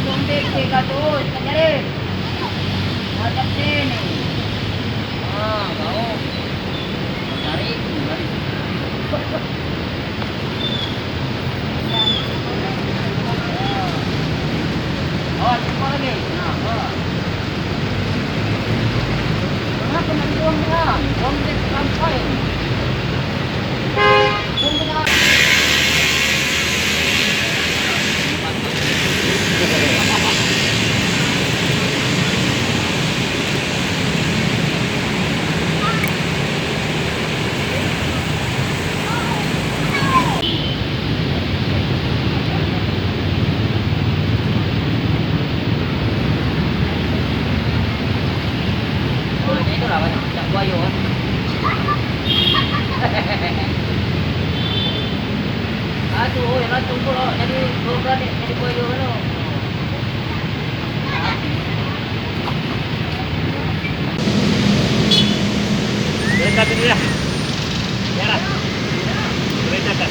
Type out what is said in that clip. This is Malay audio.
Tumbik tiga tuh, kejarin. Macam sini. Ah, kau cari. Oh, cepat lagi. Nah, kenapa nak buang dia? Buang dia sampai. Buang dia. Itulah macam buaya. Aduh, yang nak tunggu loh. Jadi program ni jadi buaya kan? Kereta tu dia. Ya lah. Kereta tu.